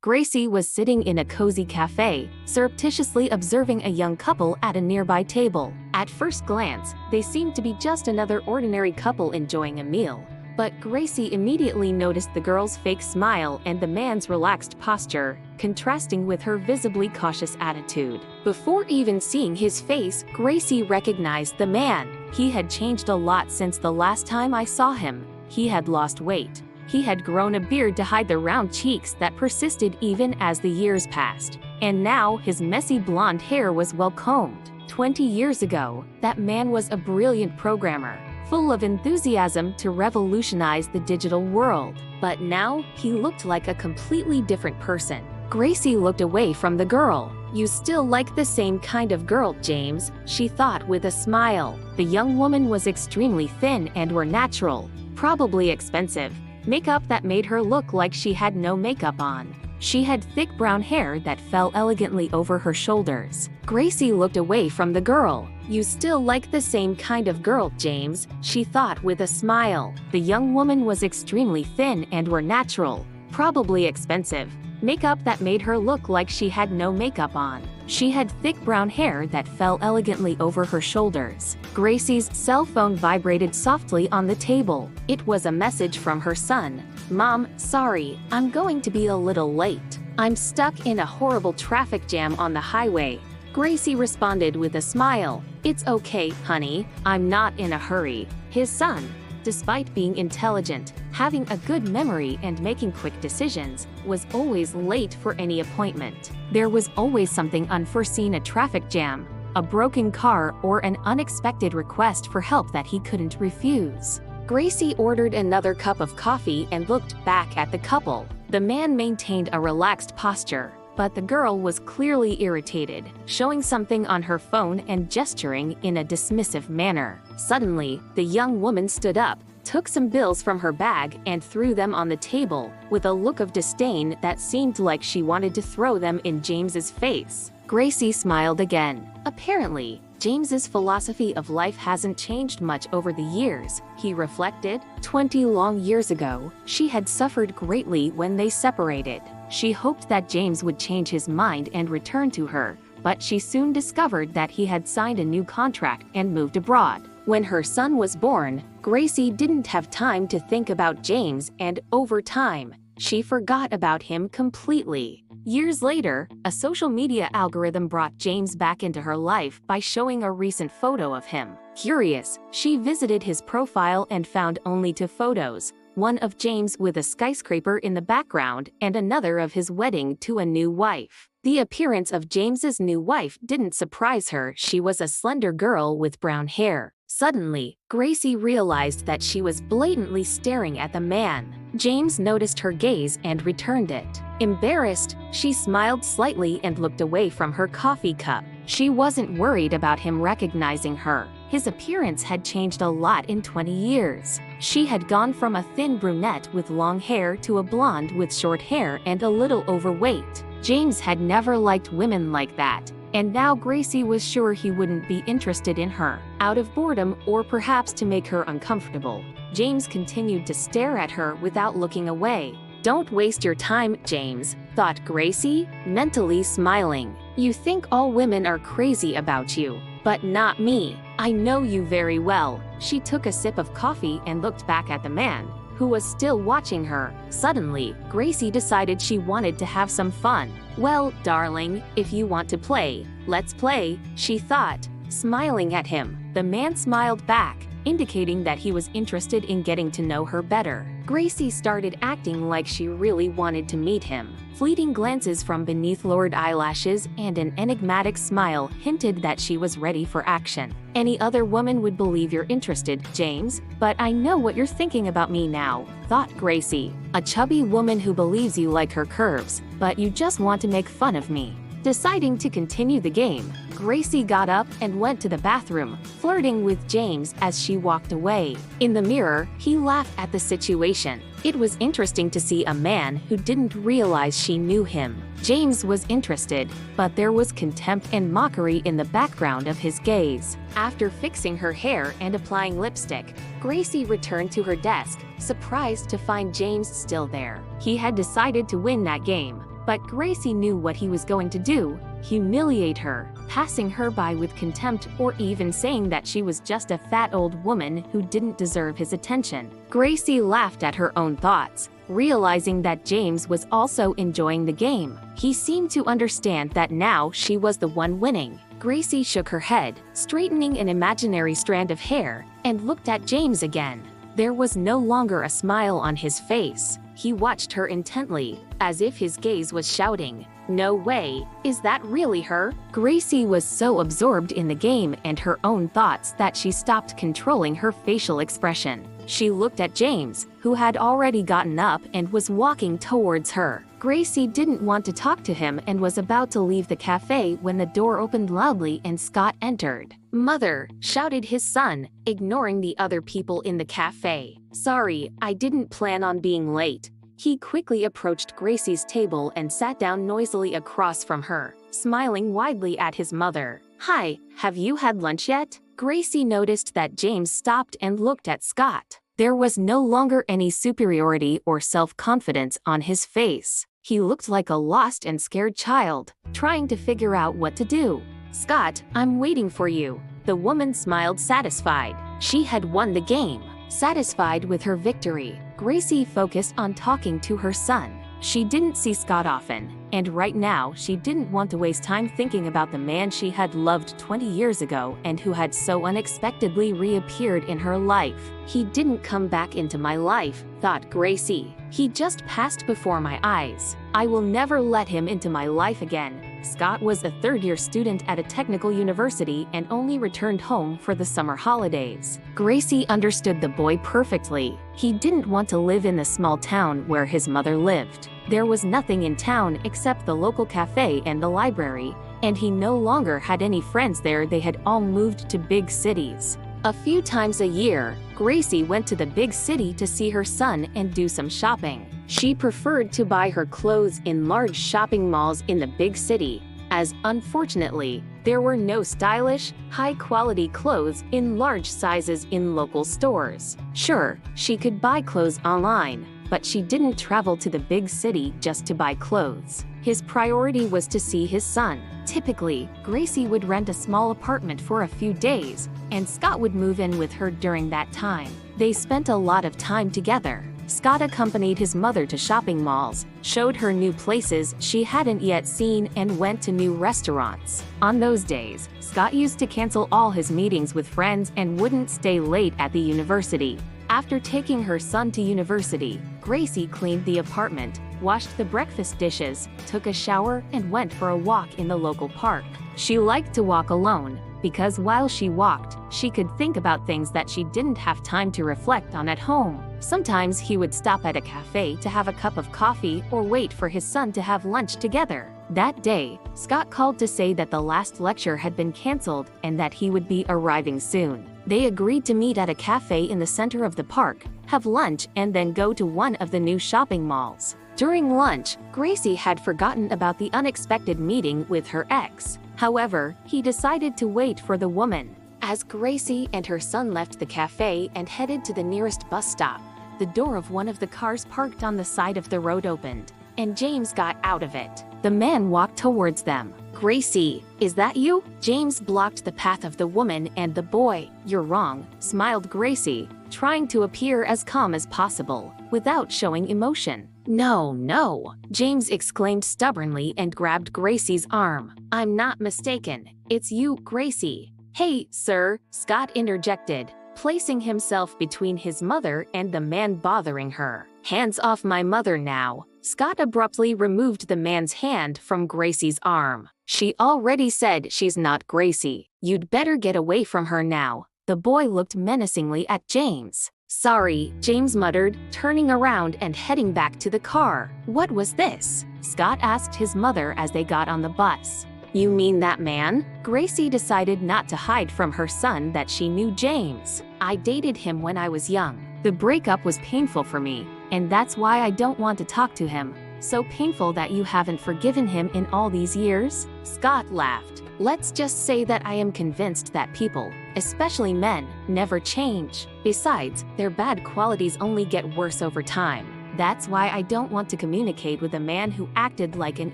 Gracie was sitting in a cozy cafe, surreptitiously observing a young couple at a nearby table. At first glance, they seemed to be just another ordinary couple enjoying a meal. But Gracie immediately noticed the girl's fake smile and the man's relaxed posture, contrasting with her visibly cautious attitude. Before even seeing his face, Gracie recognized the man. He had changed a lot since the last time I saw him. He had lost weight. He had grown a beard to hide the round cheeks that persisted even as the years passed. And now his messy blonde hair was well combed. 20 years ago, that man was a brilliant programmer, full of enthusiasm to revolutionize the digital world. But now, he looked like a completely different person. Gracie looked away from the girl. "You still like the same kind of girl, James," she thought with a smile. The young woman was extremely thin and were natural, probably expensive, makeup that made her look like she had no makeup on. She had thick brown hair that fell elegantly over her shoulders. Gracie looked away from the girl. "You still like the same kind of girl, James," she thought with a smile. The young woman was extremely thin and were natural, probably expensive, makeup that made her look like she had no makeup on. She had thick brown hair that fell elegantly over her shoulders. Gracie's cell phone vibrated softly on the table. It was a message from her son. "Mom, sorry, I'm going to be a little late. I'm stuck in a horrible traffic jam on the highway." Gracie responded with a smile. "It's okay, honey, I'm not in a hurry." His son, despite being intelligent, having a good memory and making quick decisions, was always late for any appointment. There was always something unforeseen: a traffic jam, a broken car, or an unexpected request for help that he couldn't refuse. Gracie ordered another cup of coffee and looked back at the couple. The man maintained a relaxed posture, but the girl was clearly irritated, showing something on her phone and gesturing in a dismissive manner. Suddenly, the young woman stood up, took some bills from her bag and threw them on the table, with a look of disdain that seemed like she wanted to throw them in James's face. Gracie smiled again. Apparently, James's philosophy of life hasn't changed much over the years, he reflected. 20 long years ago, she had suffered greatly when they separated. She hoped that James would change his mind and return to her, but she soon discovered that he had signed a new contract and moved abroad. When her son was born, Gracie didn't have time to think about James, and over time, she forgot about him completely. Years later, a social media algorithm brought James back into her life by showing a recent photo of him. Curious, she visited his profile and found only two photos, one of James with a skyscraper in the background and another of his wedding to a new wife. The appearance of James's new wife didn't surprise her. She was a slender girl with brown hair. Suddenly, Gracie realized that she was blatantly staring at the man. James noticed her gaze and returned it. Embarrassed, she smiled slightly and looked away from her coffee cup. She wasn't worried about him recognizing her. His appearance had changed a lot in 20 years. She had gone from a thin brunette with long hair to a blonde with short hair and a little overweight. James had never liked women like that, and now Gracie was sure he wouldn't be interested in her. Out of boredom, or perhaps to make her uncomfortable, James continued to stare at her without looking away. "Don't waste your time, James," thought Gracie, mentally smiling. "You think all women are crazy about you, but not me. I know you very well." She took a sip of coffee and looked back at the man, who was still watching her. Suddenly, Gracie decided she wanted to have some fun. "Well, darling, if you want to play, let's play," she thought, smiling at him. The man smiled back, indicating that he was interested in getting to know her better. Gracie started acting like she really wanted to meet him. Fleeting glances from beneath lowered eyelashes and an enigmatic smile hinted that she was ready for action. "Any other woman would believe you're interested, James, but I know what you're thinking about me now," thought Gracie. "A chubby woman who believes you like her curves, but you just want to make fun of me." Deciding to continue the game, Gracie got up and went to the bathroom, flirting with James as she walked away. In the mirror, he laughed at the situation. It was interesting to see a man who didn't realize she knew him. James was interested, but there was contempt and mockery in the background of his gaze. After fixing her hair and applying lipstick, Gracie returned to her desk, surprised to find James still there. He had decided to win that game, But Gracie knew what he was going to do: humiliate her, passing her by with contempt, or even saying that she was just a fat old woman who didn't deserve his attention. Gracie laughed at her own thoughts, realizing that James was also enjoying the game. He seemed to understand that now she was the one winning. Gracie shook her head, straightening an imaginary strand of hair, and looked at James again. There was no longer a smile on his face. He watched her intently, as if his gaze was shouting, "No way, is that really her?" Gracie was so absorbed in the game and her own thoughts that she stopped controlling her facial expression. She looked at James, who had already gotten up and was walking towards her. Gracie didn't want to talk to him and was about to leave the cafe when the door opened loudly and Scott entered. "Mother!" shouted his son, ignoring the other people in the cafe. "Sorry, I didn't plan on being late." He quickly approached Gracie's table and sat down noisily across from her, smiling widely at his mother. "Hi, have you had lunch yet?" Gracie noticed that James stopped and looked at Scott. There was no longer any superiority or self-confidence on his face. He looked like a lost and scared child, trying to figure out what to do. "Scott, I'm waiting for you." The woman smiled, satisfied. She had won the game. Satisfied with her victory, Gracie focused on talking to her son. She didn't see Scott often, and right now she didn't want to waste time thinking about the man she had loved 20 years ago and who had so unexpectedly reappeared in her life. "He didn't come back into my life," thought Gracie. "He just passed before my eyes. I will never let him into my life again." Scott was a third-year student at a technical university and only returned home for the summer holidays. Gracie understood the boy perfectly. He didn't want to live in the small town where his mother lived. There was nothing in town except the local cafe and the library, and he no longer had any friends there. They had all moved to big cities. A few times a year, Gracie went to the big city to see her son and do some shopping. She preferred to buy her clothes in large shopping malls in the big city, as unfortunately, there were no stylish, high-quality clothes in large sizes in local stores. Sure, she could buy clothes online, but she didn't travel to the big city just to buy clothes. His priority was to see his son. Typically, Gracie would rent a small apartment for a few days, and Scott would move in with her during that time. They spent a lot of time together. Scott accompanied his mother to shopping malls, showed her new places she hadn't yet seen, and went to new restaurants. On those days, Scott used to cancel all his meetings with friends and wouldn't stay late at the university. After taking her son to university, Gracie cleaned the apartment, washed the breakfast dishes, took a shower, and went for a walk in the local park. She liked to walk alone, because while she walked, she could think about things that she didn't have time to reflect on at home. Sometimes he would stop at a cafe to have a cup of coffee or wait for his son to have lunch together. That day, Scott called to say that the last lecture had been canceled and that he would be arriving soon. They agreed to meet at a cafe in the center of the park, have lunch, and then go to one of the new shopping malls. During lunch, Gracie had forgotten about the unexpected meeting with her ex. However, he decided to wait for the woman. As Gracie and her son left the cafe and headed to the nearest bus stop, the door of one of the cars parked on the side of the road opened, and James got out of it. The man walked towards them. "Gracie, is that you?" James blocked the path of the woman and the boy. "You're wrong," smiled Gracie, trying to appear as calm as possible, without showing emotion. "No, no," James exclaimed stubbornly and grabbed Gracie's arm. "I'm not mistaken. It's you, Gracie." "Hey, sir," Scott interjected, placing himself between his mother and the man bothering her. "Hands off my mother now." Scott abruptly removed the man's hand from Gracie's arm. "She already said she's not Gracie. You'd better get away from her now." The boy looked menacingly at James. "Sorry," James muttered, turning around and heading back to the car. "What was this?" Scott asked his mother as they got on the bus. "You mean that man?" Gracie decided not to hide from her son that she knew James. "I dated him when I was young. The breakup was painful for me, and that's why I don't want to talk to him." "So painful that you haven't forgiven him in all these years?" Scott laughed. "Let's just say that I am convinced that people, especially men, never change. Besides, their bad qualities only get worse over time. That's why I don't want to communicate with a man who acted like an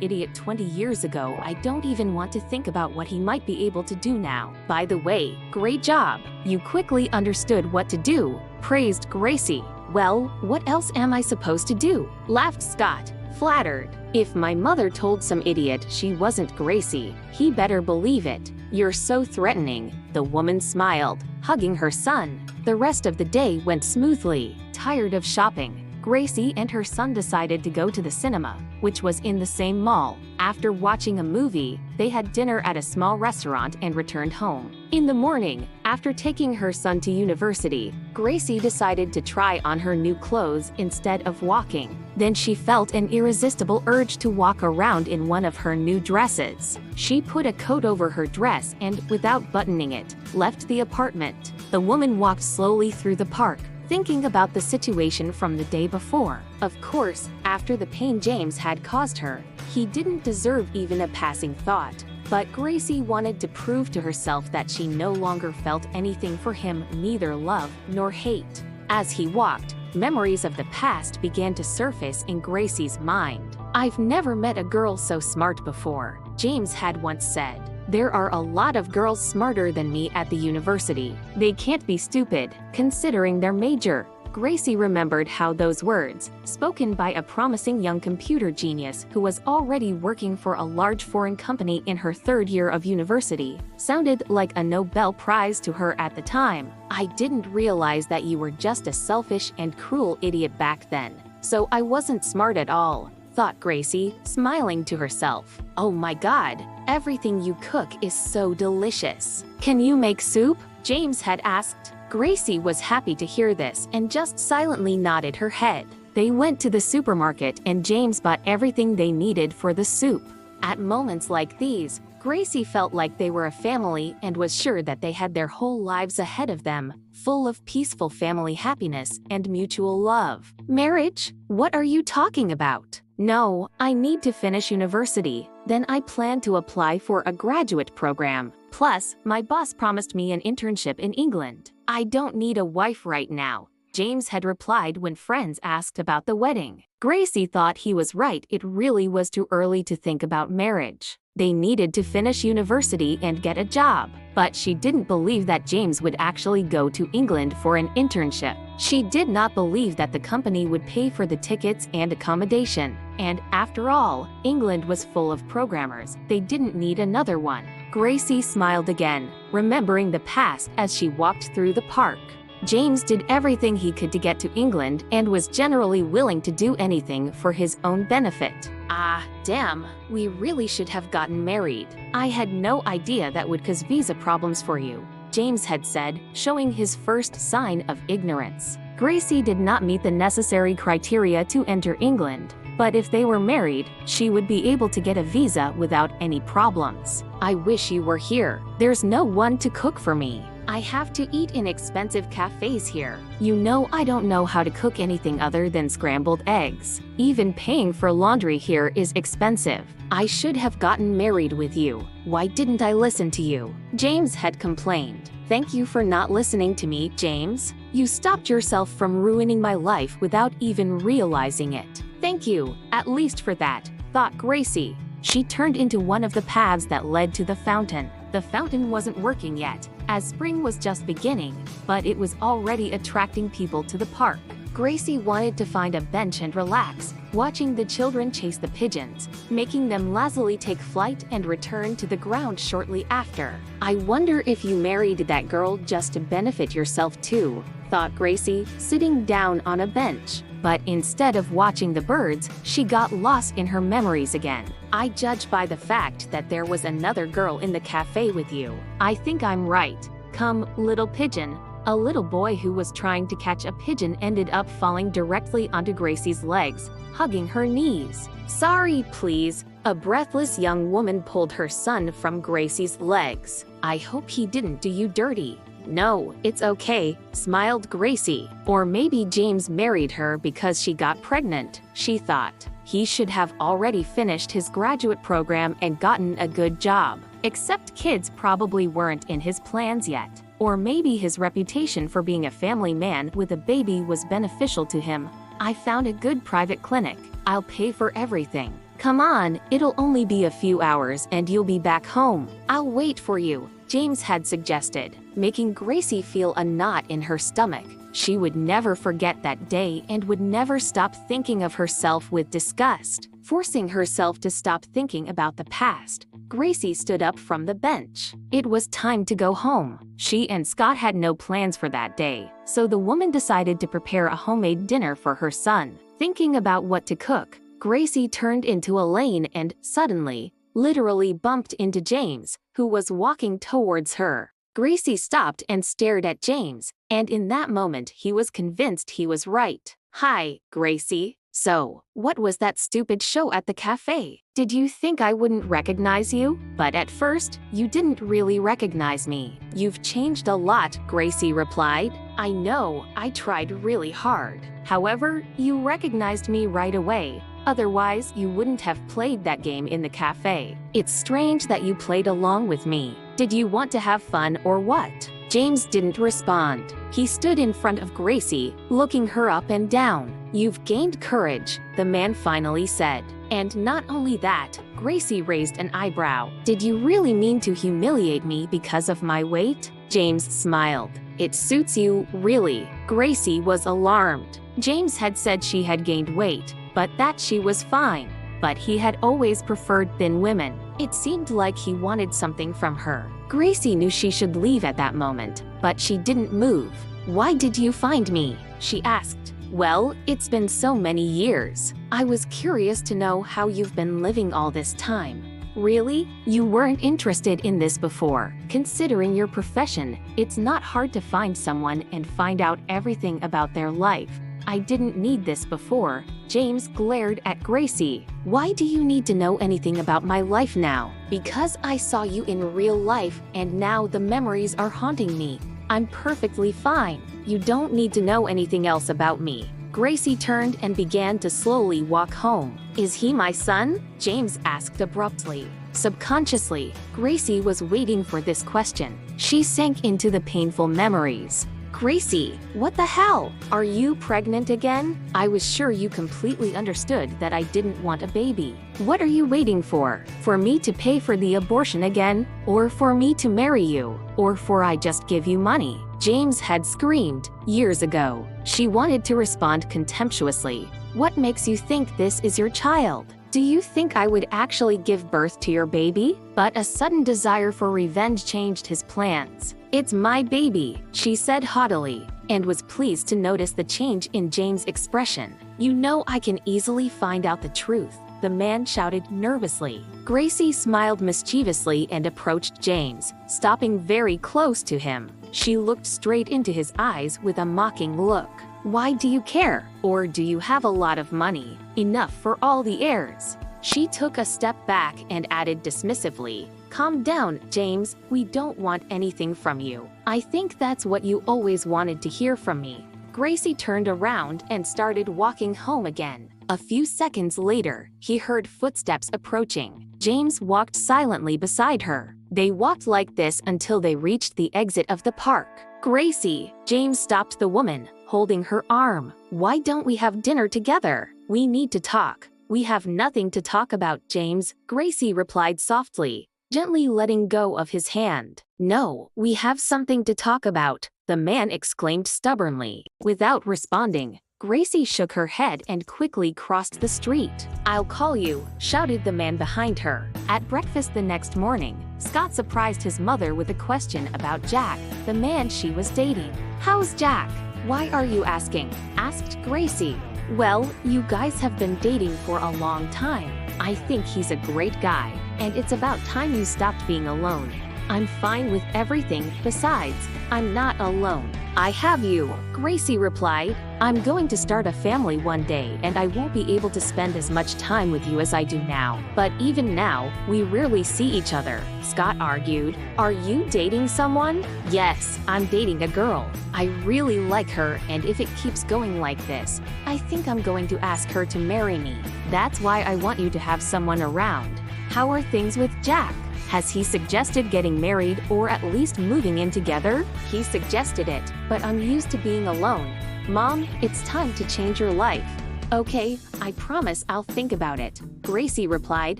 idiot 20 years ago. I don't even want to think about what he might be able to do now. By the way, great job. You quickly understood what to do, praised Gracy. Well, what else am I supposed to do? Laughed Scott, flattered. If my mother told some idiot she wasn't Gracy, he better believe it. You're so threatening. The woman smiled, hugging her son. The rest of the day went smoothly. Tired of shopping, Gracy and her son decided to go to the cinema, which was in the same mall. After watching a movie, they had dinner at a small restaurant and returned home. In the morning, after taking her son to university, Gracy decided to try on her new clothes instead of walking. Then she felt an irresistible urge to walk around in one of her new dresses. She put a coat over her dress and, without buttoning it, left the apartment. The woman walked slowly through the park, thinking about the situation from the day before. Of course, after the pain James had caused her, he didn't deserve even a passing thought. But Gracy wanted to prove to herself that she no longer felt anything for him, neither love nor hate. As he walked, memories of the past began to surface in Gracy's mind. "I've never met a girl so smart before," James had once said. "There are a lot of girls smarter than me at the university. They can't be stupid, considering their major." Gracy remembered how those words, spoken by a promising young computer genius who was already working for a large foreign company in her third year of university, sounded like a Nobel Prize to her at the time. "I didn't realize that you were just a selfish and cruel idiot back then, so I wasn't smart at all," thought Gracy, smiling to herself. "Oh my God, everything you cook is so delicious. Can you make soup?" James had asked. Gracy was happy to hear this and just silently nodded her head. They went to the supermarket and James bought everything they needed for the soup. At moments like these, Gracy felt like they were a family and was sure that they had their whole lives ahead of them, full of peaceful family happiness and mutual love. "Marriage? What are you talking about?" "No, I need to finish university. Then I plan to apply for a graduate program. Plus, my boss promised me an internship in England. I don't need a wife right now," James had replied when friends asked about the wedding. Gracy thought he was right. It really was too early to think about marriage. They needed to finish university and get a job. But she didn't believe that James would actually go to England for an internship. She did not believe that the company would pay for the tickets and accommodation. And after all, England was full of programmers. They didn't need another one. Gracy smiled again, remembering the past as she walked through the park. James did everything he could to get to England and was generally willing to do anything for his own benefit. "Ah, damn, we really should have gotten married. I had no idea that would cause visa problems for you," James had said, showing his first sign of ignorance. Gracy did not meet the necessary criteria to enter England, but if they were married, she would be able to get a visa without any problems. "I wish you were here. There's no one to cook for me. I have to eat in expensive cafes here. You know I don't know how to cook anything other than scrambled eggs. Even paying for laundry here is expensive. I should have gotten married with you. Why didn't I listen to you?" James had complained. "Thank you for not listening to me, James. You stopped yourself from ruining my life without even realizing it. Thank you, at least for that," thought Gracy. She turned into one of the paths that led to the fountain. The fountain wasn't working yet, as spring was just beginning, but it was already attracting people to the park. Gracy wanted to find a bench and relax, watching the children chase the pigeons, making them lazily take flight and return to the ground shortly after. "I wonder if you married that girl just to benefit yourself too," thought Gracy, sitting down on a bench. But instead of watching the birds, she got lost in her memories again. "I judge by the fact that there was another girl in the cafe with you. I think I'm right. Come, little pigeon." A little boy who was trying to catch a pigeon ended up falling directly onto Gracy's legs, hugging her knees. "Sorry, please." A breathless young woman pulled her son from Gracy's legs. "I hope he didn't do you dirty." "No, it's okay," smiled Gracy. Or maybe James married her because she got pregnant, she thought. He should have already finished his graduate program and gotten a good job. Except kids probably weren't in his plans yet. Or maybe his reputation for being a family man with a baby was beneficial to him. I found a good private clinic. I'll pay for everything. Come on, it'll only be a few hours and you'll be back home. I'll wait for you, James had suggested, making Gracie feel a knot in her stomach. She would never forget that day and would never stop thinking of herself with disgust. Forcing herself to stop thinking about the past, Gracie stood up from the bench. It was time to go home. She and Scott had no plans for that day, so the woman decided to prepare a homemade dinner for her son. Thinking about what to cook, Gracie turned into a lane and, suddenly, literally bumped into James, who was walking towards her. Gracie stopped and stared at James, and in that moment he was convinced he was right. Hi, Gracie. So, what was that stupid show at the cafe? Did you think I wouldn't recognize you? But at first, you didn't really recognize me. You've changed a lot, Gracie replied. I know, I tried really hard. However, you recognized me right away. Otherwise, you wouldn't have played that game in the cafe. It's strange that you played along with me. Did you want to have fun or what? James didn't respond. He stood in front of Gracie, looking her up and down. You've gained courage, the man finally said. And not only that, Gracie raised an eyebrow. Did you really mean to humiliate me because of my weight? James smiled. It suits you, really. Gracie was alarmed. James had said she had gained weight, but that she was fine. But he had always preferred thin women. It seemed like he wanted something from her. Gracie knew she should leave at that moment, but she didn't move. Why did you find me? She asked. Well, it's been so many years. I was curious to know how you've been living all this time. Really? You weren't interested in this before. Considering your profession, it's not hard to find someone and find out everything about their life. I didn't need this before. James glared at Gracie. Why do you need to know anything about my life now? Because I saw you in real life and now the memories are haunting me. I'm perfectly fine. You don't need to know anything else about me. Gracie turned and began to slowly walk home. Is he my son? James asked abruptly. Subconsciously, Gracie was waiting for this question. She sank into the painful memories. Gracie, what the hell? Are you pregnant again? I was sure you completely understood that I didn't want a baby. What are you waiting for? For me to pay for the abortion again? Or for me to marry you? Or for I just give you money? James had screamed years ago. She wanted to respond contemptuously. What makes you think this is your child? Do you think I would actually give birth to your baby? But a sudden desire for revenge changed his plans. It's my baby, she said haughtily, and was pleased to notice the change in James' expression. You know I can easily find out the truth, the man shouted nervously. Gracie smiled mischievously and approached James, stopping very close to him. She looked straight into his eyes with a mocking look. Why do you care? Or do you have a lot of money? Enough for all the heirs. She took a step back and added dismissively, Calm down, James. We don't want anything from you. I think that's what you always wanted to hear from me. Gracie turned around and started walking home again. A few seconds later, he heard footsteps approaching. James walked silently beside her. They walked like this until they reached the exit of the park. Gracie, James stopped the woman, holding her arm. Why don't we have dinner together? We need to talk. We have nothing to talk about, James, Gracie replied softly, gently letting go of his hand. No, we have something to talk about, the man exclaimed stubbornly. Without responding, Gracie shook her head and quickly crossed the street. I'll call you, shouted the man behind her. At breakfast the next morning, Scott surprised his mother with a question about Jack, the man she was dating. How's Jack? Why are you asking? Asked Gracie. Well, you guys have been dating for a long time. I think he's a great guy, and it's about time you stopped being alone. I'm fine with everything. Besides, I'm not alone. I have you, Gracie replied. I'm going to start a family one day and I won't be able to spend as much time with you as I do now. But even now, we rarely see each other, Scott argued. Are you dating someone? Yes, I'm dating a girl. I really like her, and if it keeps going like this, I think I'm going to ask her to marry me. That's why I want you to have someone around. How are things with Jack? Has he suggested getting married or at least moving in together? He suggested it, but I'm used to being alone. "Mom, it's time to change your life." "Okay, I promise I'll think about it," Gracie replied,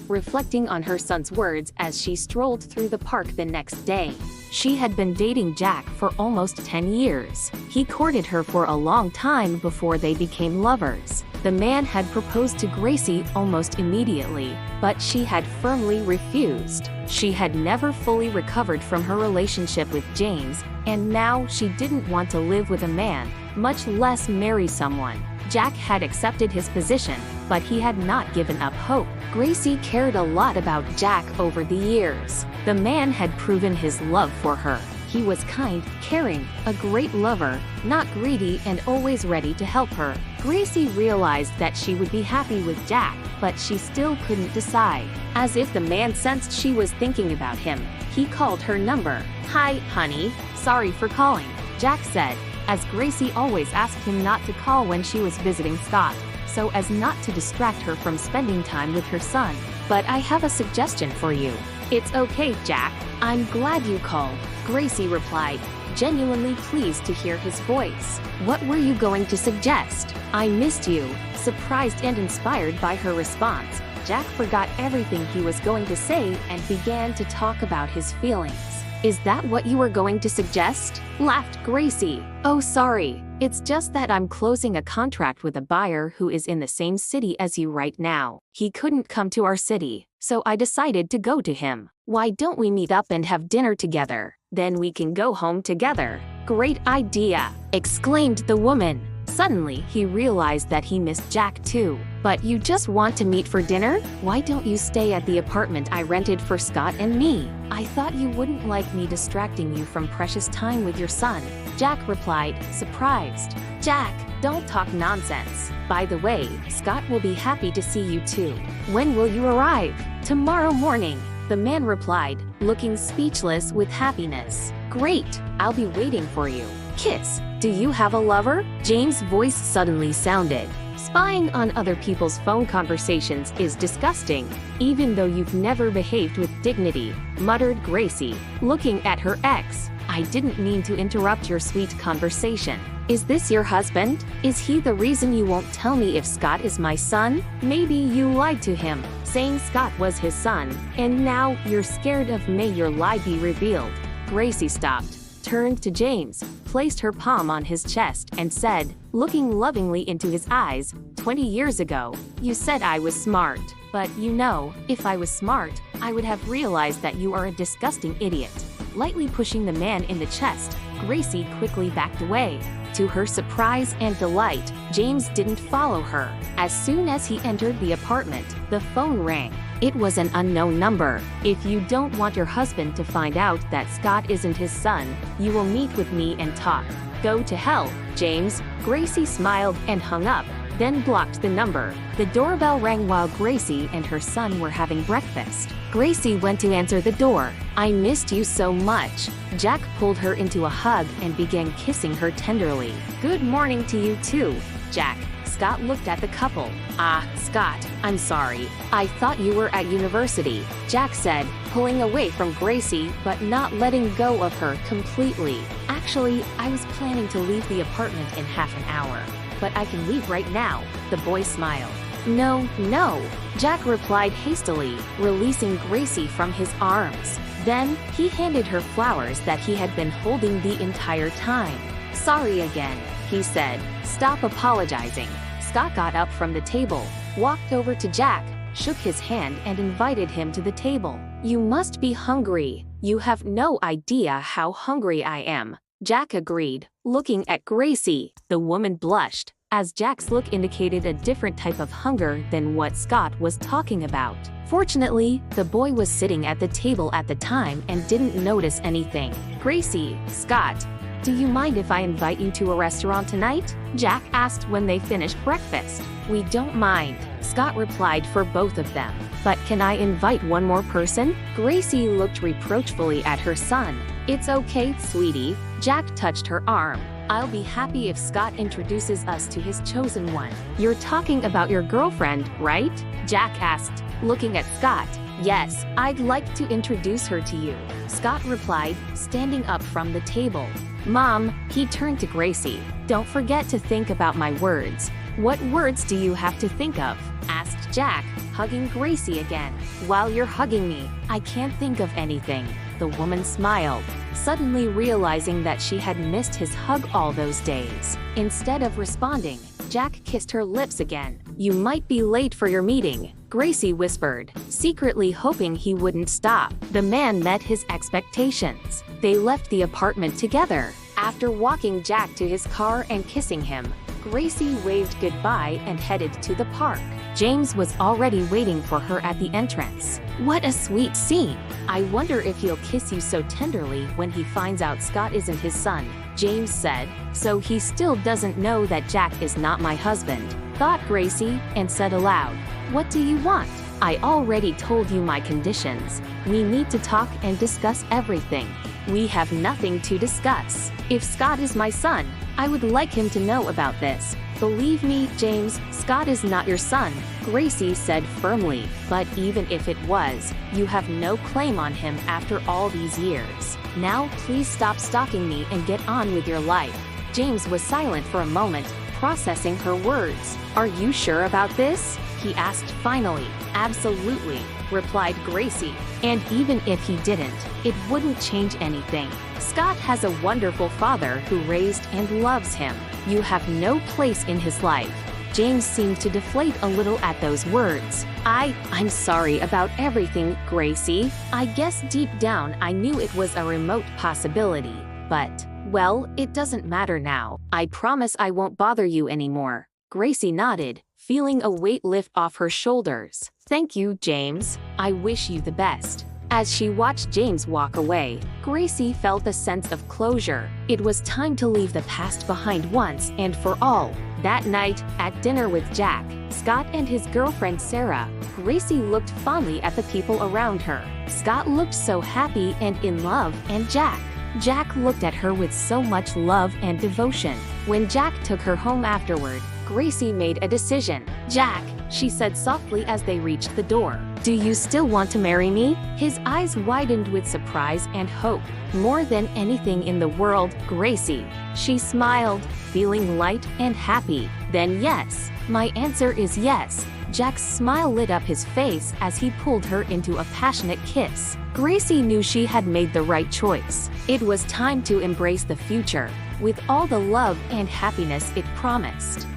reflecting on her son's words as she strolled through the park the next day. She had been dating Jack for almost 10 years. He courted her for a long time before they became lovers. The man had proposed to Gracie almost immediately, but she had firmly refused. She had never fully recovered from her relationship with James, and now she didn't want to live with a man, much less marry someone. Jack had accepted his position, but he had not given up hope. Gracie cared a lot about Jack over the years. The man had proven his love for her. He was kind, caring, a great lover, not greedy, and always ready to help her. Gracie realized that she would be happy with Jack, but she still couldn't decide. As if the man sensed she was thinking about him, he called her number. "Hi, honey. Sorry for calling," Jack said, as Gracie always asked him not to call when she was visiting Scott, so as not to distract her from spending time with her son. "But I have a suggestion for you." "It's okay, Jack. I'm glad you called," Gracie replied, genuinely pleased to hear his voice. "What were you going to suggest?" "I missed you." Surprised and inspired by her response, Jack forgot everything he was going to say and began to talk about his feelings. "Is that what you were going to suggest?" laughed Gracie. "Oh, sorry. It's just that I'm closing a contract with a buyer who is in the same city as you right now. He couldn't come to our city, so I decided to go to him. Why don't we meet up and have dinner together? Then we can go home together." "Great idea!" exclaimed the woman. Suddenly, he realized that he missed Jack too. "But you just want to meet for dinner? Why don't you stay at the apartment I rented for Scott and me? I thought you wouldn't like me distracting you from precious time with your son," Jack replied, surprised. "Jack, don't talk nonsense. By the way, Scott will be happy to see you too. When will you arrive?" "Tomorrow morning," the man replied, looking speechless with happiness. "Great, I'll be waiting for you. Kiss. Do you have a lover?" James' voice suddenly sounded. "Spying on other people's phone conversations is disgusting, even though you've never behaved with dignity," muttered Gracie, looking at her ex. "I didn't mean to interrupt your sweet conversation. Is this your husband? Is he the reason you won't tell me if Scott is my son? Maybe you lied to him, saying Scott was his son, and now you're scared of may your lie be revealed." Gracie stopped, turned to James, placed her palm on his chest, and said, looking lovingly into his eyes, "20 years ago, you said I was smart. But you know, if I was smart, I would have realized that you are a disgusting idiot." Lightly pushing the man in the chest, Gracie quickly backed away. To her surprise and delight, James didn't follow her. As soon as he entered the apartment, the phone rang. It was an unknown number. "If you don't want your husband to find out that Scott isn't his son, you will meet with me and talk. Go to hell, James." Gracie smiled and hung up, then blocked the number. The doorbell rang while Gracie and her son were having breakfast. Gracie went to answer the door. "I missed you so much." Jack pulled her into a hug and began kissing her tenderly. "Good morning to you too, Jack." Scott looked at the couple. "Ah, Scott, I'm sorry. I thought you were at university," Jack said, pulling away from Gracie but not letting go of her completely. "Actually, I was planning to leave the apartment in half an hour, but I can leave right now," the boy smiled. "No, no," Jack replied hastily, releasing Gracie from his arms. Then, he handed her flowers that he had been holding the entire time. "Sorry again," he said. "Stop apologizing." Scott got up from the table, walked over to Jack, shook his hand and invited him to the table. "You must be hungry. You have no idea how hungry I am," Jack agreed, looking at Gracie. The woman blushed, as Jack's look indicated a different type of hunger than what Scott was talking about. Fortunately, the boy was sitting at the table at the time and didn't notice anything. "Gracie, Scott, do you mind if I invite you to a restaurant tonight?" Jack asked when they finished breakfast. "We don't mind," Scott replied for both of them. "But can I invite one more person?" Gracie looked reproachfully at her son. "It's okay, sweetie." Jack touched her arm. "I'll be happy if Scott introduces us to his chosen one." "You're talking about your girlfriend, right?" Jack asked, looking at Scott. "Yes, I'd like to introduce her to you," Scott replied, standing up from the table. "Mom," he turned to Gracie, Don't forget to think about my words. What words do you have to think of? Asked Jack, hugging Gracie again. While you're hugging me, I can't think of anything. The woman smiled, suddenly realizing that she had missed his hug all those days. Instead of responding, Jack kissed her lips again. You might be late for your meeting, Gracie whispered, secretly hoping he wouldn't stop. The man met his expectations. They left the apartment together. After walking Jack to his car and kissing him, Gracie waved goodbye and headed to the park. James was already waiting for her at the entrance. What a sweet scene! I wonder if he'll kiss you so tenderly when he finds out Scott isn't his son, James said. So he still doesn't know that Jack is not my husband, thought Gracie, and said aloud, What do you want? I already told you my conditions. We need to talk and discuss everything. We have nothing to discuss. If Scott is my son, I would like him to know about this. Believe me, James, Scott is not your son, Gracie said firmly. But even if it was, you have no claim on him after all these years. Now please stop stalking me and get on with your life. James was silent for a moment, processing her words. Are you sure about this? He asked finally. Absolutely, replied Gracie. And even if he didn't, it wouldn't change anything. Scott has a wonderful father who raised and loves him. You have no place in his life. James seemed to deflate a little at those words. I'm sorry about everything, Gracie. I guess deep down I knew it was a remote possibility. But, well, it doesn't matter now. I promise I won't bother you anymore. Gracie nodded, feeling a weight lift off her shoulders. Thank you, James. I wish you the best. As she watched James walk away, Gracie felt a sense of closure. It was time to leave the past behind once and for all. That night, at dinner with Jack, Scott and his girlfriend Sarah, Gracie looked fondly at the people around her. Scott looked so happy and in love, and Jack looked at her with so much love and devotion. When Jack took her home afterward, Gracie made a decision. Jack, she said softly as they reached the door. Do you still want to marry me? His eyes widened with surprise and hope. More than anything in the world, Gracie. She smiled, feeling light and happy. Then yes. My answer is yes. Jack's smile lit up his face as he pulled her into a passionate kiss. Gracie knew she had made the right choice. It was time to embrace the future, with all the love and happiness it promised.